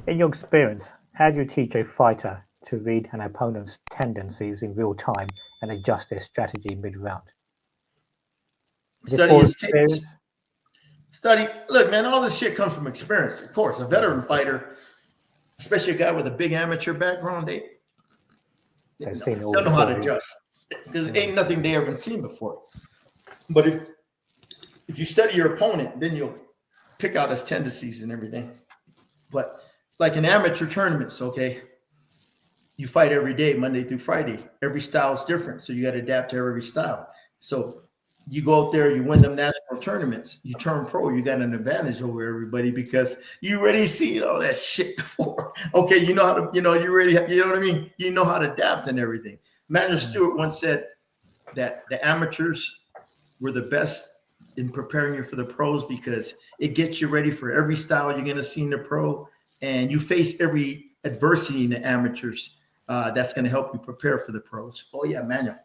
In your experience, how do you teach a fighter to read an opponent's tendencies in real time and adjust their strategy mid-round? Is it Study poor his tapes. experience? Study. Look, man, all this shit comes from experience. Of course, a veteran fighter, especially a guy with a big amateur background, they They've don't seen it all know how before. to adjust because Yeah. ain't nothing they haven't seen before. But if you study your opponent, then you'll pick out his tendencies and everything. But like in amateur tournaments, okay, you fight every day, Monday through Friday. Every style is different, so you got to adapt to every style. So you go out there, you win them national tournaments, you turn pro, you got an advantage over everybody because you already seen all that shit before. Okay, you know how to, you already, you know what I mean? You know how to adapt and everything. Manuel Stewart once said that the amateurs were the best in preparing you for the pros because it gets you ready for every style you're going to see in the pro, and you face every adversity in the amateurs. That's going to help you prepare for the pros. Oh yeah, Manuel.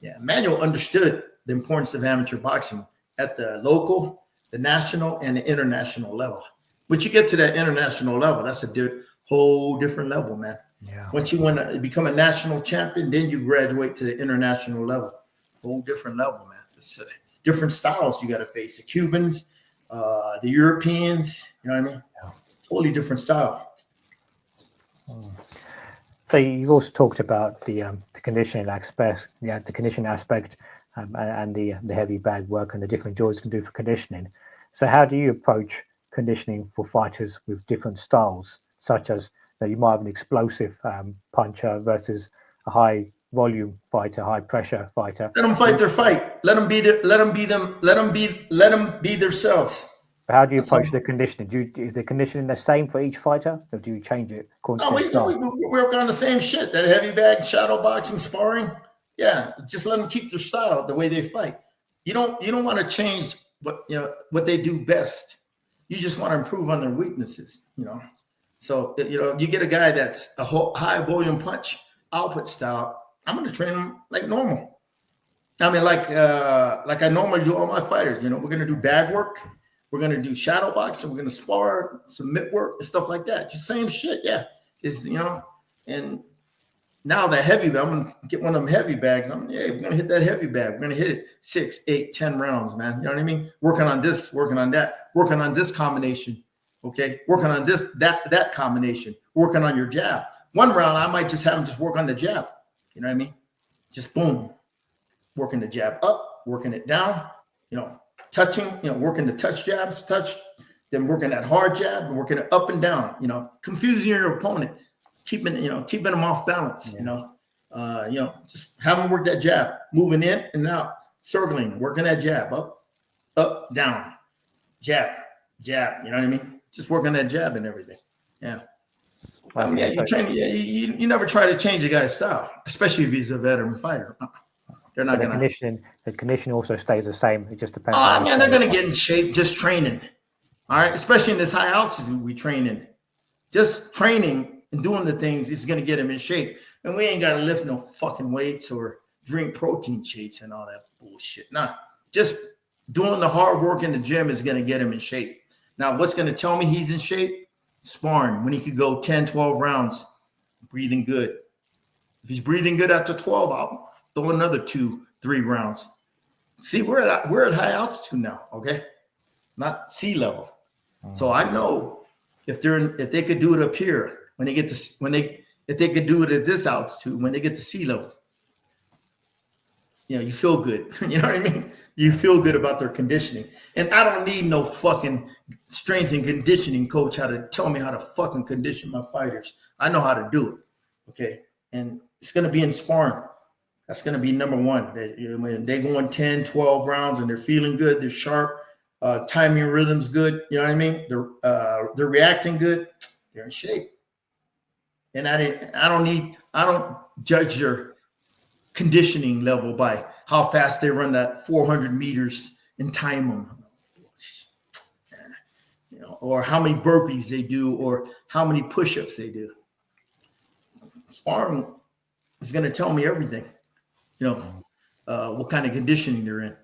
Yeah, Manuel understood the importance of amateur boxing at the local, the national, and the international level. Once you get to that international level, that's a whole different level, man. Yeah. Once you want to become a national champion, then you graduate to the international level. Whole different level, man. It's different styles you got to face. The Cubans, the Europeans, you know what I mean? Yeah. Totally different style. Mm. So you've also talked about the conditioning aspect, the conditioning aspect, and the heavy bag work and the different joys can do for conditioning. So how do you approach conditioning for fighters with different styles, such as you might have an explosive puncher versus a high volume fighter, high pressure fighter. Let them fight their fight. Let them be their, let them be them. Let them be themselves. How do you That's approach all. the conditioning? Is the conditioning the same for each fighter, or do you change it according No, to their style? we work on the same shit. That heavy bag, shadow boxing, sparring. Yeah, just let them keep their style, the way they fight. You don't want to change what they do best. You just want to improve on their weaknesses. So you get a guy that's a high volume punch output style. I'm going to train him like normal. I mean, like I normally do all my fighters. We're gonna do bag work, we're gonna do shadow boxing, we're gonna spar, some mitt work and stuff like that. Just same shit, yeah. Is and now the heavy bag, I'm gonna get one of them heavy bags. We're gonna hit that heavy bag. We're gonna hit it 6, 8, 10 rounds, man. You know what I mean? Working on this, working on that, working on this combination. Okay, working on this, that combination, working on your jab. One round, I might just have him just work on the jab. You know what I mean? Just boom, working the jab up, working it down, touching, working the touch jabs, then working that hard jab and working it up and down, confusing your opponent, keeping them off balance, Yeah. just have them work that jab, moving in and out, circling, working that jab up, down, jab, jab, you know what I mean? Just working that jab and everything. Yeah. Okay. Yeah, you So train. Yeah, you never try to change a guy's style, especially if he's a veteran fighter. They're but not gonna. the conditioning also stays the same. It just depends on Oh the man, they're style of gonna get fight. in shape just training. All right, especially in this high altitude we train in. Just training and doing the things is gonna get them in shape. And we ain't gotta lift no fucking weights or drink protein shakes and all that bullshit. Nah, just doing the hard work in the gym is gonna get him in shape. Now, what's gonna tell me he's in shape? Sparring when he could go 10, 12 rounds, breathing good. If he's breathing good after 12, I'll throw another 2, 3 rounds. See, we're at high altitude now, okay? Not sea level. So Mm. I know if they could do it up here when they get to when they if they could do it at this altitude when they get to sea level, you feel good. You know what I mean? You Yeah. feel good about their conditioning. And I don't need no fucking strength and conditioning coach how to tell me how to fucking condition my fighters. I know how to do it. Okay. And it's gonna be in sparring. That's going to be number one. When they're going 10, 12 rounds and they're feeling good, they're sharp, timing rhythm's good. You know what I mean? They're reacting good. They're in shape. And I don't judge their conditioning level by how fast they run that 400 meters and time them, or how many burpees they do, or how many push-ups they do. Sparring is going to tell me everything. You know, Mm. what kind of conditioning they're in.